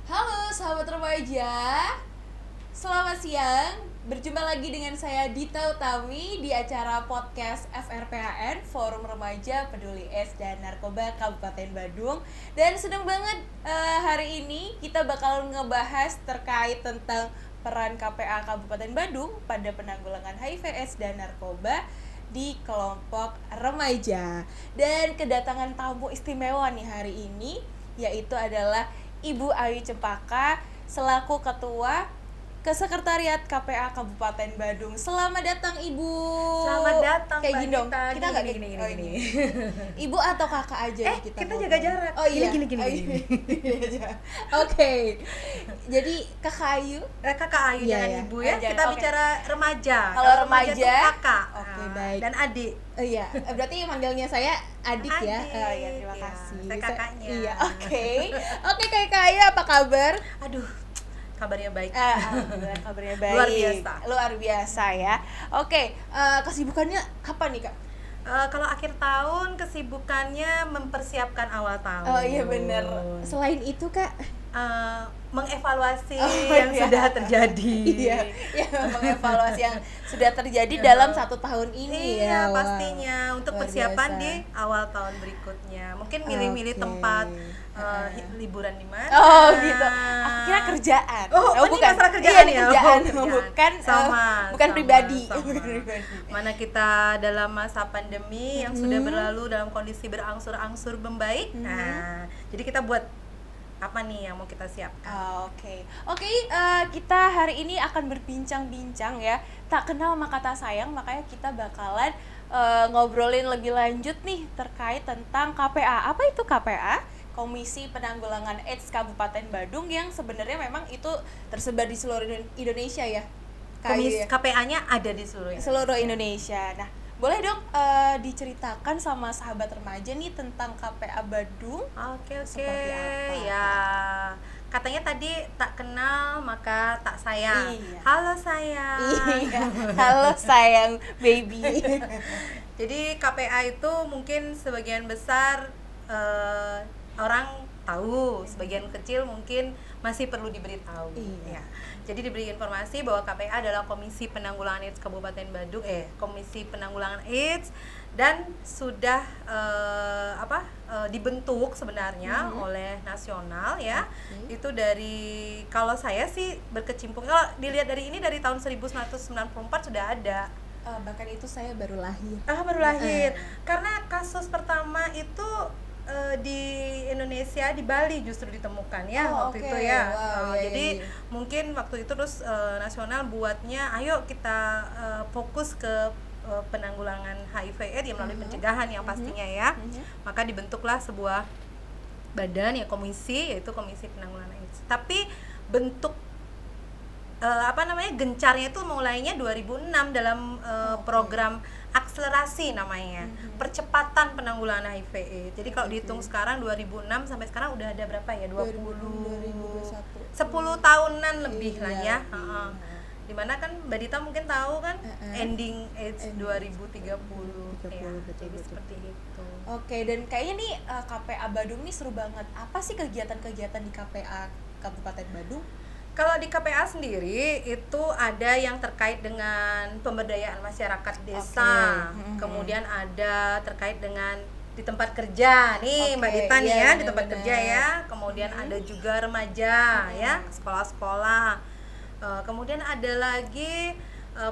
Halo sahabat remaja, selamat siang. Berjumpa lagi dengan saya Dita Utami di acara podcast FRPHN, Forum Remaja Peduli AIDS dan Narkoba Kabupaten Badung. Dan seneng banget hari ini kita bakal ngebahas terkait tentang peran KPA Kabupaten Badung pada penanggulangan HIV/AIDS dan narkoba di kelompok remaja. Dan kedatangan tamu istimewa nih hari ini, yaitu adalah Ibu Ayu Cempaka selaku Ketua Kesekretariat KPA Kabupaten Badung. Selamat datang Ibu. Selamat datang kayak Mbak gini dong. Dita. Kita nggak gini. Ibu atau kakak aja nih kita ngomong. jaga jarak. Oh iya. Gini. Oke. Jadi Kakak Ayu. Kakak Ayu Iya, jangan iya. ibu ya. Jangan, Kita oke. bicara remaja. Kalau remaja remaja, tuh kakak. oke, baik. Dan adik. Iya, berarti manggilnya saya Adik ya. Adik, Iya, terima ya. kasih. Saya kakaknya. Iya, oke. Oke, Kakak Ayu apa kabar? Aduh, kabarnya baik. Alhamdulillah kabarnya baik. Luar biasa ya. Oke, kesibukannya kapan nih Kak? Kalau akhir tahun kesibukannya mempersiapkan awal tahun. Oh iya bener. Selain itu Kak? Mengevaluasi iya. yang sudah terjadi. Iya, mengevaluasi yang sudah terjadi Iya. dalam 1 tahun ini ya. Iya Wah, pastinya untuk luar persiapan biasa. di awal tahun berikutnya. Mungkin milih-milih Oke. tempat liburan di mana. Oh gitu. Aku kira kerjaan. Oh, ini bukan. masalah Iya, kerjaan ini ya? kerjaan. Oh, kerjaan. Bukan pribadi. sama. Bukan pribadi. Mana kita dalam masa pandemi yang sudah berlalu dalam kondisi berangsur-angsur membaik. Nah, jadi kita buat apa nih yang mau kita siapkan? Oke, kita hari ini akan berbincang-bincang ya. Tak kenal maka tak sayang, makanya kita bakalan ngobrolin lebih lanjut nih terkait tentang KPA. Apa itu KPA? Komisi Penanggulangan AIDS Kabupaten Badung, yang sebenarnya memang itu tersebar di seluruh Indonesia ya. Komisi KPA-nya ada di Seluruh Indonesia. Nah, boleh dong diceritakan sama sahabat remaja nih tentang KPA Badung. Oke. Seperti apa? Ya, katanya tadi tak kenal maka tak sayang. Iya. Halo sayang. Iya, halo sayang baby. Jadi KPA itu mungkin sebagian besar orang tahu, sebagian kecil mungkin masih perlu diberitahu. Iya. Ya. Jadi diberi informasi bahwa KPA adalah Komisi Penanggulangan AIDS Kabupaten Badung, Komisi Penanggulangan AIDS, dan sudah dibentuk sebenarnya oleh nasional ya. Itu dari, kalau saya sih berkecimpung, kalau dilihat dari ini dari tahun 1994 sudah ada. Bahkan itu saya baru lahir. Baru lahir. Karena kasus pertama itu di Indonesia, di Bali justru ditemukan ya waktu itu ya. Jadi mungkin waktu itu terus nasional buatnya, ayo kita fokus ke penanggulangan HIV/AIDS ya melalui pencegahan yang pastinya ya. Maka dibentuklah sebuah badan ya, komisi, yaitu Komisi Penanggulangan AIDS. Tapi bentuk gencarnya itu mulainya 2006 dalam program akselerasi namanya, percepatan penanggulangan HIV/AIDS. Jadi kalau dihitung sekarang 2006 sampai sekarang udah ada berapa ya? 2021. 10 tahunan lebih lah ya. Dimana kan Mbak Dita mungkin tahu kan ending AIDS 2030 ya. Jadi seperti itu. Oke, dan kayaknya nih KPA Badung nih seru banget. Apa sih kegiatan-kegiatan di KPA Kabupaten Badung? Kalau di KPA sendiri itu ada yang terkait dengan pemberdayaan masyarakat desa. Kemudian ada terkait dengan di tempat kerja nih Mbak Dita nih ya, di tempat kerja ya. Kemudian ada juga remaja ya, sekolah-sekolah. Kemudian ada lagi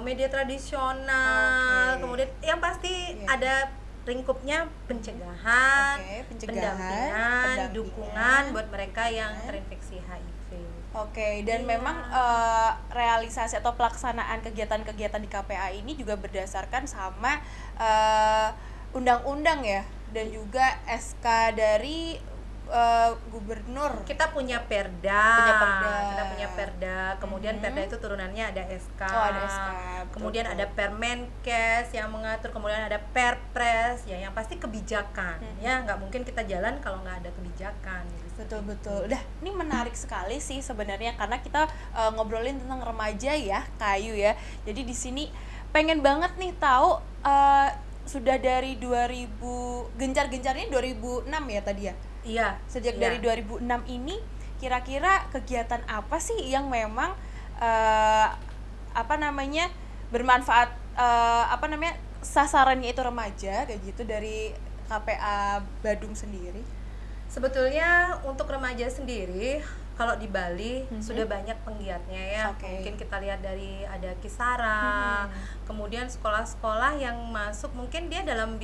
media tradisional. Kemudian yang pasti ada lingkupnya pencegahan, pendampingan, dukungan buat mereka yang terinfeksi HIV. Oke, dan memang realisasi atau pelaksanaan kegiatan-kegiatan di KPA ini juga berdasarkan sama undang-undang ya, dan juga SK dari gubernur. Kita punya perda. Kita punya perda. Kemudian perda itu turunannya ada SK. Ada SK. Kemudian ada Permenkes yang mengatur, kemudian ada Perpres ya, yang pasti kebijakan. Ya, nggak mungkin kita jalan kalau nggak ada kebijakan. Betul. Udah, ini menarik sekali sih sebenarnya, karena kita ngobrolin tentang remaja ya, Kayu ya. Jadi di sini pengen banget nih tahu sudah dari 2000, gencar-gencarnya 2006 ya tadi ya? Iya. Sejak dari 2006 ini kira-kira kegiatan apa sih yang memang bermanfaat, sasarannya itu remaja kayak gitu dari KPA Badung sendiri? Sebetulnya untuk remaja sendiri kalau di Bali sudah banyak penggiatnya ya. Mungkin kita lihat dari ada Kisara, kemudian sekolah-sekolah yang masuk mungkin dia dalam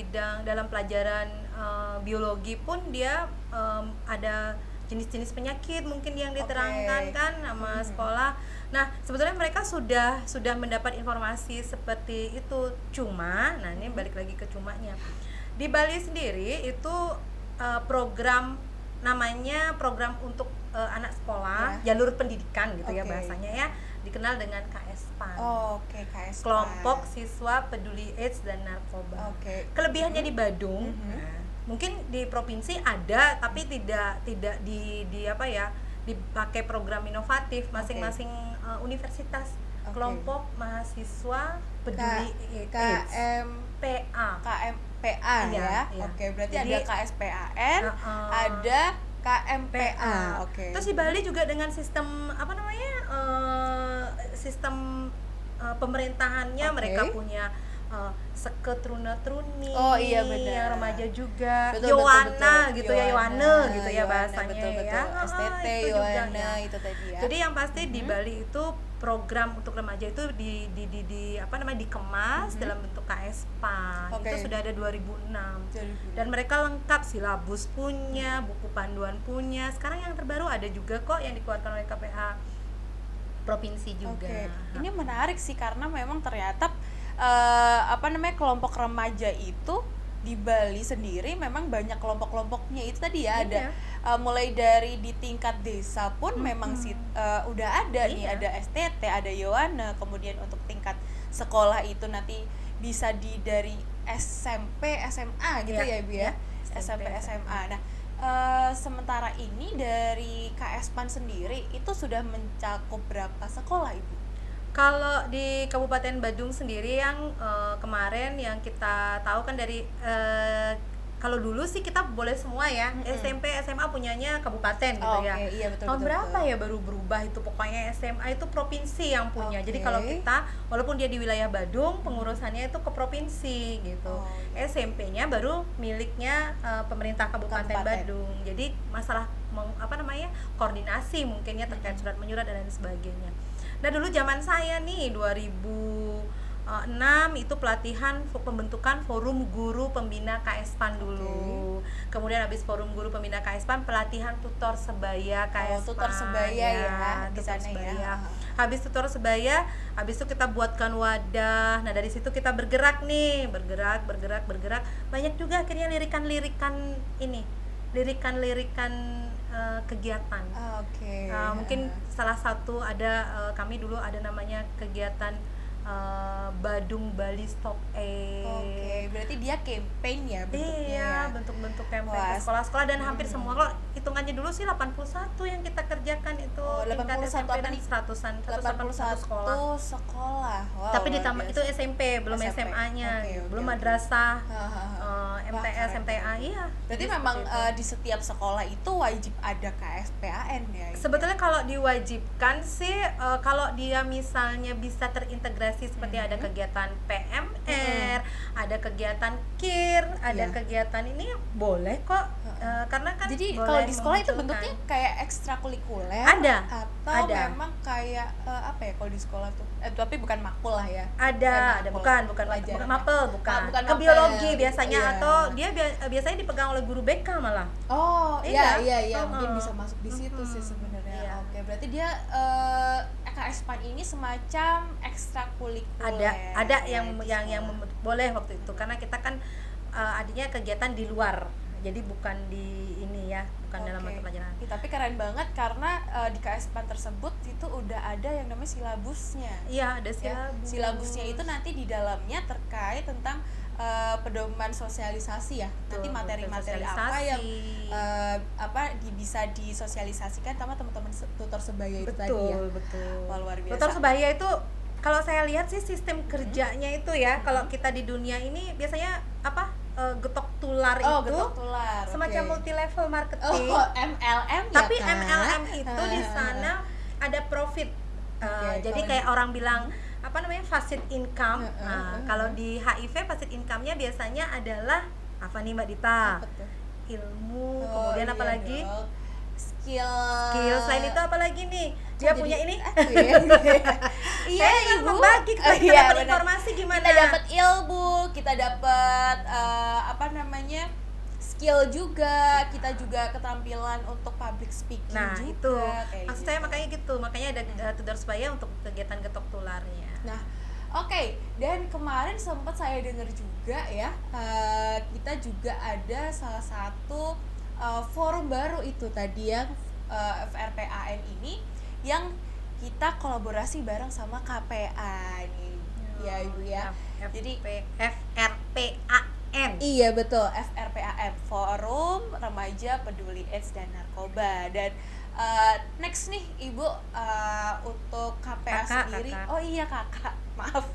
pelajaran biologi pun dia ada jenis-jenis penyakit mungkin yang diterangkan kan sama sekolah. Nah, sebetulnya mereka sudah mendapat informasi seperti itu. Cuma, nah ini balik lagi ke cumanya. Di Bali sendiri itu program namanya program untuk anak sekolah jalur pendidikan gitu ya bahasanya ya, dikenal dengan KSPAN. KSPAN. Kelompok Siswa Peduli AIDS dan Narkoba. Kelebihannya di Badung, mungkin di provinsi ada tapi tidak dipakai program inovatif masing-masing universitas. Kelompok Mahasiswa Peduli AIDS. KMPA ya. Berarti jadi, ada KSPAN, ada KMPA. Terus di Bali juga dengan sistem sistem pemerintahannya mereka punya seketruna-truni. Yang remaja juga. Yowana gitu ya, Yowana gitu ya bahasanya ya. STT, Yowana itu tadi ya. Jadi yang pasti di Bali itu program untuk remaja itu dikemas dalam bentuk KSPAN. Itu sudah ada 2006. Dan mereka lengkap, silabus punya, buku panduan punya. Sekarang yang terbaru ada juga kok yang dikeluarkan oleh KPA provinsi juga. Ini menarik sih karena memang ternyata kelompok remaja itu di Bali sendiri memang banyak kelompok-kelompoknya itu tadi ya. Ada mulai dari di tingkat desa pun memang udah ada nih, ada STT, ada Yowana, kemudian untuk tingkat sekolah itu nanti bisa dari SMP, SMA gitu ya Ibu ya. SMP, SMA. Nah, sementara ini dari KSPAN sendiri itu sudah mencakup berapa sekolah Ibu? Kalau di Kabupaten Badung sendiri yang kemarin yang kita tahu kan dari kalau dulu sih kita boleh semua ya, SMP, SMA punyanya kabupaten gitu ya. Iya, betul, tahun berapa ya baru berubah itu, pokoknya SMA itu provinsi yang punya. Jadi kalau kita walaupun dia di wilayah Badung, pengurusannya itu ke provinsi gitu. SMP-nya baru miliknya pemerintah Kabupaten Badung. Jadi masalah koordinasi mungkinnya terkait surat menyurat dan lain sebagainya. Nah dulu zaman saya nih 2006 itu pelatihan pembentukan forum guru pembina KSPAN dulu. Kemudian habis forum guru pembina KSPAN pelatihan tutor sebaya KSPAN. Tutor sebaya ya di sana ya. Habis tutor sebaya, habis itu kita buatkan wadah. Nah dari situ kita bergerak nih, bergerak. Banyak juga akhirnya lirikan-lirikan kegiatan. Mungkin salah satu ada kami dulu ada namanya kegiatan Badung Bali Stop AIDS. Berarti dia campaign ya bentuknya. Iya, bentuk-bentuk campaign ke sekolah-sekolah dan hampir semua. Kalau hitungannya dulu sih 81 yang kita kerjakan itu tingkat SMP dan 181 sekolah. Tapi ditambah itu SMP, belum SMA-nya, belum madrasah, MTS, MTA. Iya. Berarti memang di setiap sekolah itu wajib ada KSPAN ya. Sebetulnya kalau diwajibkan sih kalau dia misalnya bisa terintegrasi seperti ada kegiatan PMR, ada kegiatan KIR, ada kegiatan ini boleh kok. Karena kan jadi kalau di sekolah itu bentuknya kayak ekstrakurikuler atau memang kayak kalau di sekolah tuh tapi bukan makul lah ya. Bukan mapel, bukan ke biologi biasanya atau dia biasanya dipegang oleh guru BK malah. Iya mungkin bisa masuk di situ sih sebenarnya. Berarti dia KSPAN ini semacam ekstrakurikuler. Ada yang boleh waktu itu karena kita kan adanya kegiatan di luar. Jadi bukan di ini ya, bukan dalam mata pelajaran. Tapi keren banget karena di KSPAN tersebut itu udah ada yang namanya silabusnya. Iya, ada silabus. Silabusnya itu nanti di dalamnya terkait tentang pedoman sosialisasi ya. Nanti materi-materi apa yang bisa disosialisasikan sama teman-teman tutor sebaya itu tadi ya. Betul. Luar biasa. Tutor sebaya itu kalau saya lihat sih sistem kerjanya itu ya, kalau kita di dunia ini biasanya getok tular Oh, itu getok tular. semacam oke. multi level marketing. Oh, MLM ya, Tapi Kak? MLM itu di sana ada profit. Oke, Jadi kalau kayak di- orang bilang apa namanya passive income. Heeh. Kalau di HIV passive income-nya biasanya adalah apa nih Mbak Dita? Apa tuh? Ilmu, Oh, kemudian apa iya lagi? dong. Skill. Skill. Selain itu apa lagi nih? Dia Jadi- punya ini. Aku ya. Iya, Saya kan Ibu. membagi, kita Oh, iya, dapat benar. informasi gimana? Kita dapat ilmu, kita dapat apa namanya? Skill juga, kita juga keterampilan untuk public speaking Nah juga, itu kayak maksud gitu. saya makanya gitu, makanya ada Tudor Sebaya untuk kegiatan getok tularnya. Nah, oke. Dan kemarin sempat saya dengar juga ya, kita juga ada salah satu forum baru itu tadi yang FRPAN ini yang kita kolaborasi bareng sama KPA nih, ya Ibu ya. Jadi FRPAN. iya betul, FRPAN, Forum Remaja Peduli AIDS dan Narkoba. Dan next nih Ibu, untuk KPA sendiri. Kakak. Oh iya kakak, maaf.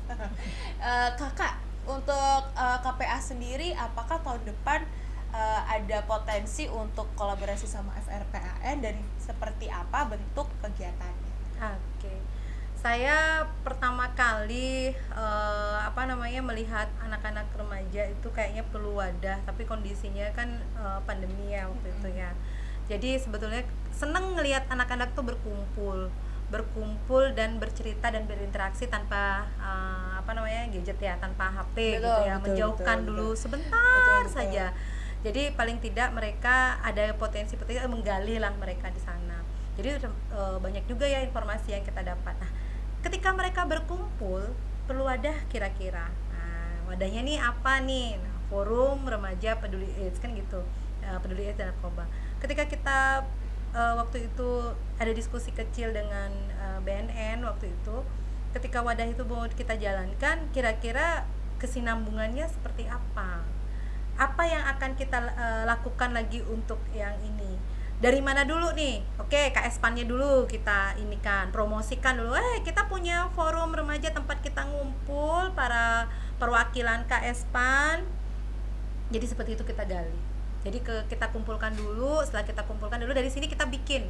Kakak, untuk KPA sendiri apakah tahun depan ada potensi untuk kolaborasi sama FRPAN dan seperti apa bentuk kegiatannya? Oke. Saya pertama kali melihat anak-anak remaja itu kayaknya perlu wadah, tapi kondisinya kan pandemi ya waktu itu ya. Jadi sebetulnya seneng ngelihat anak-anak tuh berkumpul dan bercerita dan berinteraksi tanpa gadget ya, tanpa HP gitu ya, menjauhkan dulu sebentar saja. Jadi paling tidak mereka ada potensi menggali lah mereka di sana. Jadi banyak juga ya informasi yang kita dapat. Nah, ketika mereka berkumpul perlu wadah kira-kira. Nah, wadahnya nih apa nih? Nah, Forum Remaja Peduli AIDS kan gitu. Peduli AIDS dan Narkoba. Ketika kita waktu itu ada diskusi kecil dengan BNN waktu itu, ketika wadah itu mau kita jalankan, kira-kira kesinambungannya seperti apa? Apa yang akan kita lakukan lagi untuk yang ini? Dari mana dulu nih? Oke, KS-PAN-nya dulu kita ini kan promosikan dulu. Kita punya forum remaja tempat kita ngumpul para perwakilan KS-PAN. Jadi seperti itu kita gali. Jadi kita kumpulkan dulu, setelah kita kumpulkan dulu dari sini kita bikin.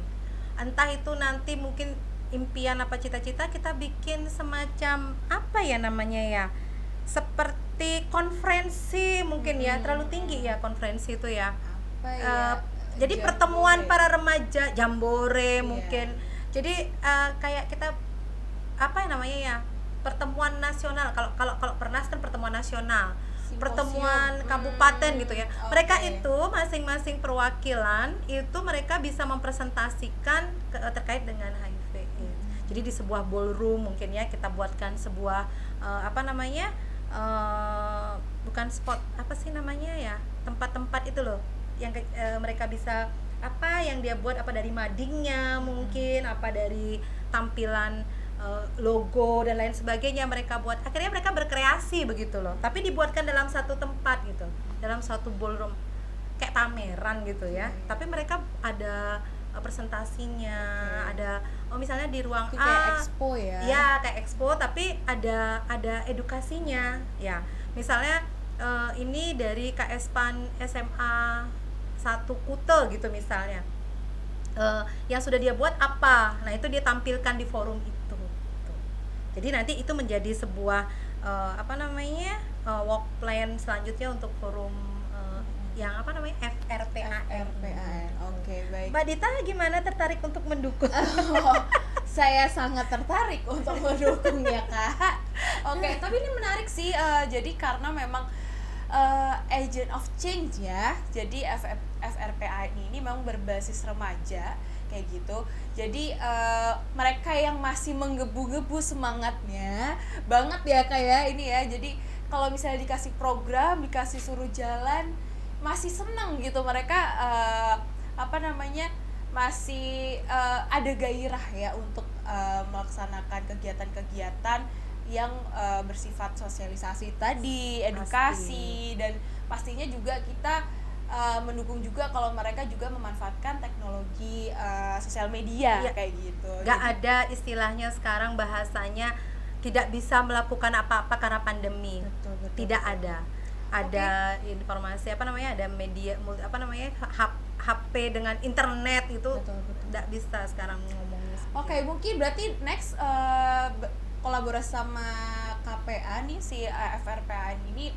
Entah itu nanti mungkin impian apa cita-cita, kita bikin semacam apa ya namanya ya? Seperti konferensi mungkin ya, terlalu tinggi ya konferensi itu ya. Apa ya? Jadi Jambore. pertemuan para remaja, jambore mungkin. Jadi kayak kita apa ya namanya ya, pertemuan nasional. Kalau Pernas kan pertemuan nasional, Simposium. pertemuan kabupaten gitu ya. Mereka Oke. itu masing-masing perwakilan itu mereka bisa mempresentasikan terkait dengan HIV AIDS. Jadi di sebuah ballroom mungkin ya kita buatkan sebuah bukan spot, apa sih namanya ya, tempat-tempat itu loh yang mereka bisa yang dia buat, apa dari madingnya mungkin, apa dari tampilan logo dan lain sebagainya mereka buat. Akhirnya mereka berkreasi begitu loh, tapi dibuatkan dalam satu tempat gitu, dalam satu ballroom kayak pameran gitu ya. Tapi mereka ada presentasinya, ada misalnya di ruang Itu kayak expo ya? Ya kayak expo, tapi ada edukasinya ya. Misalnya ini dari KS-PAN SMA 1 Kute gitu misalnya, yang sudah dia buat apa, nah itu dia tampilkan di forum itu gitu. Jadi nanti itu menjadi sebuah work plan selanjutnya untuk forum yang FRPAN. Oke, baik. Mbak Dita gimana, tertarik untuk mendukung? Saya sangat tertarik untuk mendukung ya Kak. Oke, tapi ini menarik sih. Jadi karena memang agent of change ya. Jadi FRPA ini memang berbasis remaja kayak gitu. Jadi mereka yang masih menggebu-gebu semangatnya banget ya Kak ya ini ya. Jadi kalau misalnya dikasih program, dikasih suruh jalan, masih seneng gitu mereka masih ada gairah ya untuk melaksanakan kegiatan-kegiatan yang bersifat sosialisasi tadi, edukasi. Dan pastinya juga kita mendukung juga kalau mereka juga memanfaatkan teknologi sosial media ya, kayak gitu. Gak ada istilahnya sekarang bahasanya tidak bisa melakukan apa-apa karena pandemi. Betul. Tidak ada. ada informasi ada media HP dengan internet itu Betul. nggak bisa sekarang ngomongnya. Oke, mungkin berarti next kolaborasi sama KPA nih, si FRPA ini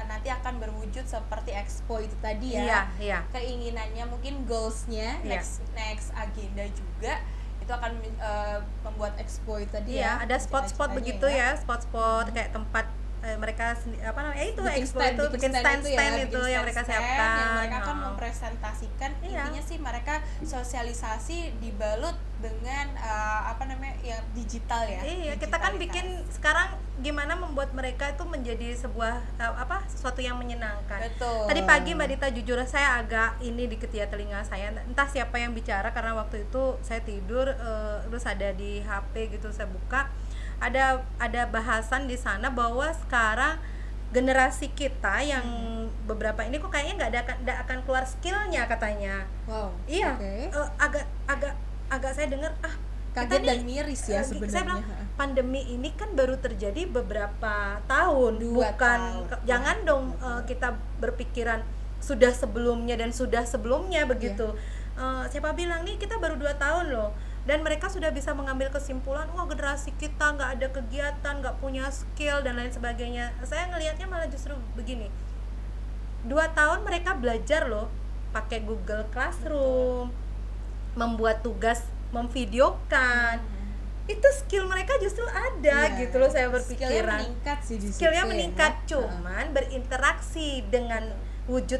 nanti akan berwujud seperti Expo itu tadi ya. Iya. Keinginannya mungkin goalsnya next agenda juga itu akan membuat Expo itu tadi ya. Ada spot-spot begitu ya, spot-spot kayak tempat mereka itu Expo itu bikin stand itu yang mereka siapkan, yang mereka akan mempresentasikan. Intinya sih mereka sosialisasi dibalut dengan ya digital ya. Kita kan bikin sekarang gimana membuat mereka itu menjadi sebuah sesuatu yang menyenangkan. Betul. Tadi pagi Mbak Dita, jujur saya agak di ketiak telinga saya, entah siapa yang bicara, karena waktu itu saya tidur terus ada di HP gitu, saya buka ada bahasan di sana bahwa sekarang generasi kita yang beberapa ini kok kayaknya nggak akan keluar skillnya katanya. Wow. Iya. Okay. Agak saya dengar kaget dan miris ya sebenarnya. Saya bilang pandemi ini kan baru terjadi beberapa tahun, jangan dong kita berpikiran sudah sebelumnya begitu. Siapa bilang nih kita baru 2 tahun loh, dan mereka sudah bisa mengambil kesimpulan, wah generasi kita nggak ada kegiatan, nggak punya skill dan lain sebagainya. Saya ngelihatnya malah justru begini, 2 tahun mereka belajar loh pakai Google Classroom, membuat tugas, memvideokan. Itu skill mereka justru ada gitu loh, saya berpikiran. Skillnya meningkat sih di situ. Skillnya meningkat, cuman berinteraksi dengan wujud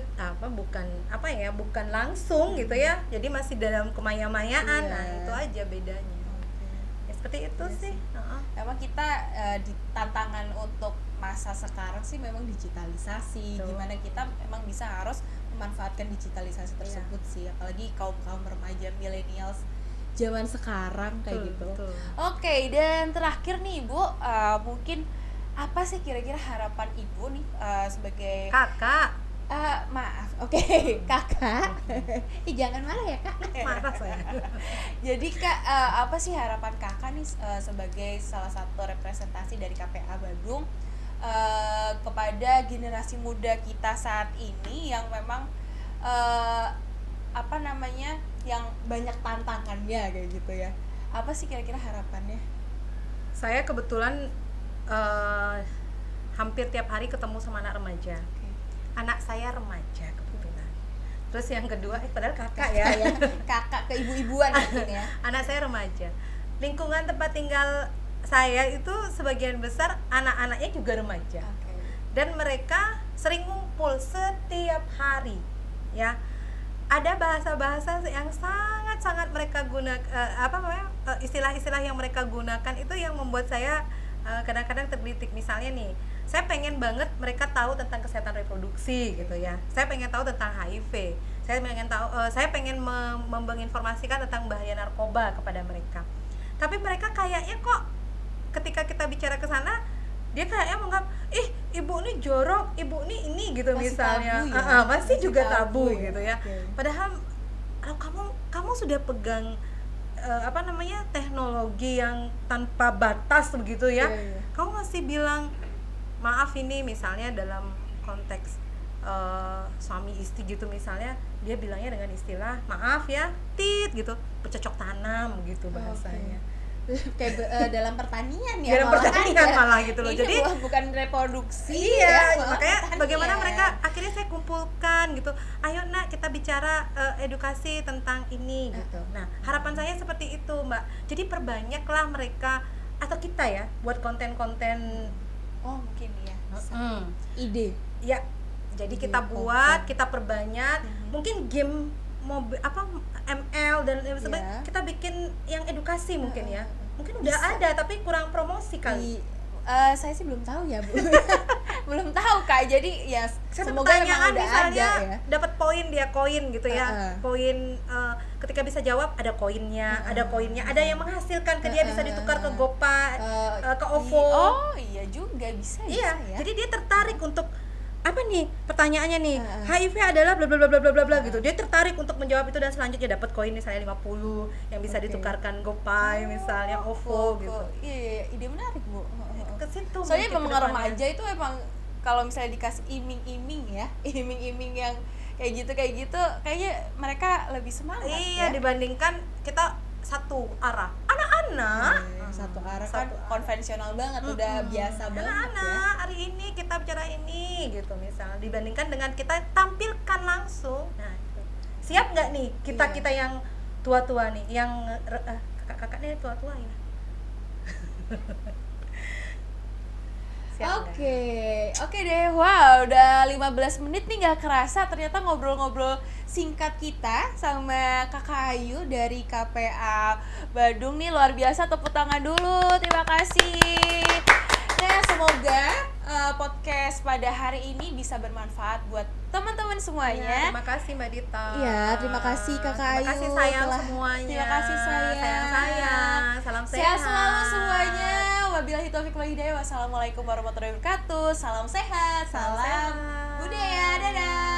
bukan langsung gitu ya. Jadi masih dalam kemaya-mayaan. Nah, itu aja bedanya. Ya seperti itu sih. Emang kita di tantangan untuk masa sekarang sih memang digitalisasi. Gimana kita memang bisa harus memanfaatkan digitalisasi tersebut sih, apalagi kaum remaja millennials zaman sekarang kayak gitu. Oke, dan terakhir nih Ibu, mungkin apa sih kira-kira harapan Ibu nih sebagai kakak? Kakak. Jangan marah ya Kak. Marah saya. Jadi Kak, apa sih harapan Kakak nih sebagai salah satu representasi dari KPA Bandung kepada generasi muda kita saat ini yang memang yang banyak tantangannya kayak gitu ya. Apa sih kira-kira harapannya? Saya kebetulan hampir tiap hari ketemu sama anak remaja. Anak saya remaja kebetulan. Terus yang kedua, padahal kakak ya. Kakak keibu-ibuan mungkin ya. Anak saya remaja. Lingkungan tempat tinggal saya itu sebagian besar anak-anaknya juga remaja. Dan mereka sering ngumpul setiap hari, ya. Ada bahasa-bahasa yang sangat-sangat mereka gunakan, istilah-istilah yang mereka gunakan itu yang membuat saya kadang-kadang tergelitik. Misalnya nih, saya pengen banget mereka tahu tentang kesehatan reproduksi gitu ya. Saya pengen tahu tentang HIV. Saya pengen menginformasikan tentang bahaya narkoba kepada mereka. Tapi mereka kayaknya kok ketika kita bicara ke sana, dia kayaknya menganggap, ibu ini jorok, ibu ini gitu masih misalnya. Tabu ya? Masih juga tabu ya? Gitu ya. Padahal kamu sudah pegang teknologi yang tanpa batas begitu ya. Kamu masih bilang maaf, ini misalnya dalam konteks suami istri gitu misalnya, dia bilangnya dengan istilah maaf ya, gitu, bercocok tanam gitu bahasanya. Kayak dalam pertanian ya. Dalam pertanian malah gitu loh. Ini jadi bukan reproduksi. Iya, makanya bagaimana mereka akhirnya saya kumpulkan gitu. Ayo nak, kita bicara edukasi tentang ini gitu. Nah, harapan saya seperti itu, Mbak. Jadi perbanyaklah mereka atau kita ya buat konten-konten. Mungkin ya. Ide. Ya. Jadi kita buat, kita perbanyak. Mungkin game ML dan sebagainya, kita bikin yang edukasi mungkin ya. Mungkin udah ada tapi kurang promosi kali. Saya sih belum tahu ya, Bu. Belum tahu Kak. Jadi ya semoga memang udah misalnya ada ya. Dapat koin gitu ya. Koin ketika bisa jawab ada koinnya, ada yang menghasilkan ke dia bisa ditukar ke Gopay, ke OVO. Iya juga bisa ya. Ya. Jadi dia tertarik untuk apa nih pertanyaannya nih, HIV adalah bla bla bla bla bla bla gitu. Dia tertarik untuk menjawab itu dan selanjutnya dapat koin misalnya 50 yang bisa ditukarkan Gopay misalnya, OVO gitu. Iya, ide menarik, Bu. Ke situ. Soalnya memang remaja itu emang kalau misalnya dikasih iming-iming ya, iming-iming yang kayak gitu, kayaknya mereka lebih semangat Iya, ya. dibandingkan kita satu arah. Anak-anak Satu arah kan konvensional banget, udah biasa banget ya. anak-anak hari ini kita bicara ini gitu misalnya, dibandingkan dengan kita tampilkan langsung. Nah, itu. Siap nggak nih kita yang tua-tua nih, yang kakak-kakak nih tua-tua ya. Siap nggak? Oke deh, wow udah 15 menit nih gak kerasa ternyata ngobrol-ngobrol singkat kita sama Kakak Ayu dari KPA Badung nih, luar biasa, tepuk tangan dulu, terima kasih. Nah semoga podcast pada hari ini bisa bermanfaat buat teman-teman semuanya. Ya, terima kasih Mbak Dita. Iya, terima kasih Kakak Ayu. Terima kasih sayang semuanya. Terima kasih sayang. Salam Sehat selalu semuanya. Wabillahi taufiq wal hidayah. Wassalamualaikum warahmatullahi wabarakatuh. Salam sehat. Salam sehat. budaya. Dadah.